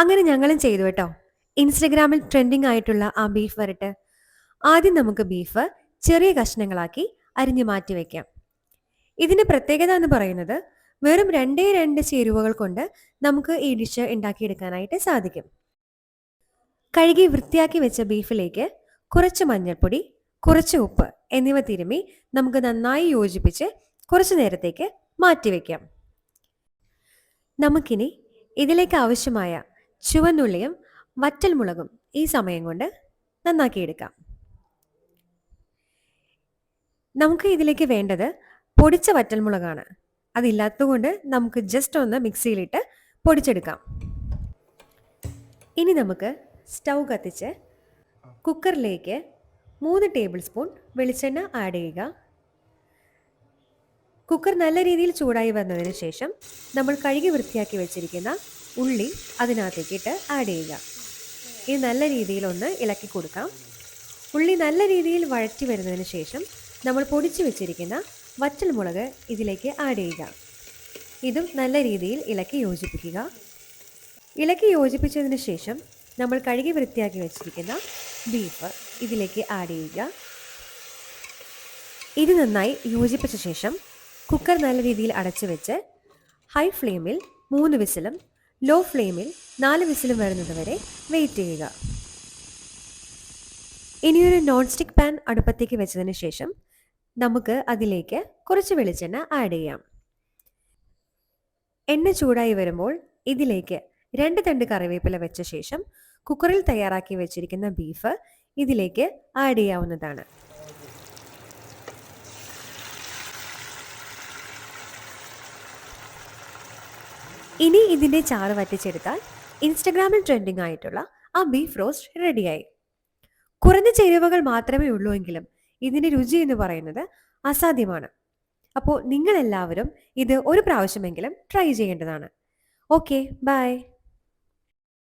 അങ്ങനെ ഞങ്ങളും ചെയ്തു കേട്ടോ. ഇൻസ്റ്റഗ്രാമിൽ ട്രെൻഡിങ് ആയിട്ടുള്ള ആ ബീഫ് വരട്ട്. ആദ്യം നമുക്ക് ബീഫ് ചെറിയ കഷ്ണങ്ങളാക്കി അരിഞ്ഞു മാറ്റി വെക്കാം. ഇതിന്റെ പ്രത്യേകത എന്ന് പറയുന്നത് വെറും രണ്ടേ രണ്ട് ചേരുവകൾ കൊണ്ട് നമുക്ക് ഈ ഡിഷ് ഉണ്ടാക്കിയെടുക്കാനായിട്ട് സാധിക്കും. കഴുകി വൃത്തിയാക്കി വെച്ച ബീഫിലേക്ക് കുറച്ച് മഞ്ഞൾപ്പൊടി, കുറച്ച് ഉപ്പ് എന്നിവ തിരുമ്മി നമുക്ക് നന്നായി യോജിപ്പിച്ച് കുറച്ചു നേരത്തേക്ക് മാറ്റിവെക്കാം. നമുക്കിനി ഇതിലേക്ക് ആവശ്യമായ ചുവന്നുള്ളിയും വറ്റൽമുളകും ഈ സമയം കൊണ്ട് നന്നാക്കിയെടുക്കാം. നമുക്ക് ഇതിലേക്ക് വേണ്ടത് പൊടിച്ച വറ്റൽമുളകാണ്. അതില്ലാത്തതുകൊണ്ട് നമുക്ക് ജസ്റ്റ് ഒന്ന് മിക്സിയിലിട്ട് പൊടിച്ചെടുക്കാം. ഇനി നമുക്ക് സ്റ്റൗ കത്തിച്ച് കുക്കറിലേക്ക് 3 ടേബിൾ സ്പൂൺ വെളിച്ചെണ്ണ ആഡ് ചെയ്യുക. കുക്കർ നല്ല രീതിയിൽ ചൂടായി വന്നതിന് ശേഷം നമ്മൾ കഴുകി വൃത്തിയാക്കി വെച്ചിരിക്കുന്ന ഉള്ളി അതിനകത്തേക്കിട്ട് ആഡ് ചെയ്യുക. ഇത് നല്ല രീതിയിൽ ഒന്ന് ഇളക്കി കൊടുക്കാം. ഉള്ളി നല്ല രീതിയിൽ വഴറ്റി വരുന്നതിന് ശേഷം നമ്മൾ പൊടിച്ചു വെച്ചിരിക്കുന്ന വറ്റൽമുളക് ഇതിലേക്ക് ആഡ് ചെയ്യുക. ഇതും നല്ല രീതിയിൽ ഇളക്കി യോജിപ്പിക്കുക. ഇളക്കി യോജിപ്പിച്ചതിന് ശേഷം നമ്മൾ കഴുകി വൃത്തിയാക്കി വെച്ചിരിക്കുന്ന ബീഫ് ഇതിലേക്ക് ആഡ് ചെയ്യുക. ഇത് നന്നായി യോജിപ്പിച്ച ശേഷം കുക്കർ നല്ല രീതിയിൽ അടച്ചു വെച്ച് ഹൈ ഫ്ലെയിമിൽ 3 വിസിലും ലോ ഫ്ലെയിമിൽ 4 വിസിലും വരുന്നത് വരെ വെയിറ്റ് ചെയ്യുക. ഇനിയൊരു നോൺ സ്റ്റിക്ക് പാൻ അടുപ്പത്തേക്ക് വെച്ചതിന് ശേഷം നമുക്ക് അതിലേക്ക് കുറച്ച് വെളിച്ചെണ്ണ ആഡ് ചെയ്യാം. എണ്ണ ചൂടായി വരുമ്പോൾ ഇതിലേക്ക് 2 തണ്ട് കറിവേപ്പില വെച്ച ശേഷം കുക്കറിൽ തയ്യാറാക്കി വെച്ചിരിക്കുന്ന ബീഫ് ഇതിലേക്ക് ആഡ് ചെയ്യാവുന്നതാണ്. ഇനി ഇതിൻ്റെ ചാറ് വറ്റിച്ചെടുത്താൽ ഇൻസ്റ്റഗ്രാമിൽ ട്രെൻഡിങ് ആയിട്ടുള്ള ആ ബീഫ് റോസ്റ്റ് റെഡിയായി. കുറഞ്ഞ ചേരുവകൾ മാത്രമേ ഉള്ളൂ എങ്കിലും ഇതിൻ്റെ രുചി എന്ന് പറയുന്നത് അസാധ്യമാണ്. അപ്പോൾ നിങ്ങളെല്ലാവരും ഇത് ഒരു പ്രാവശ്യമെങ്കിലും ട്രൈ ചെയ്യേണ്ടതാണ്. Okay, by.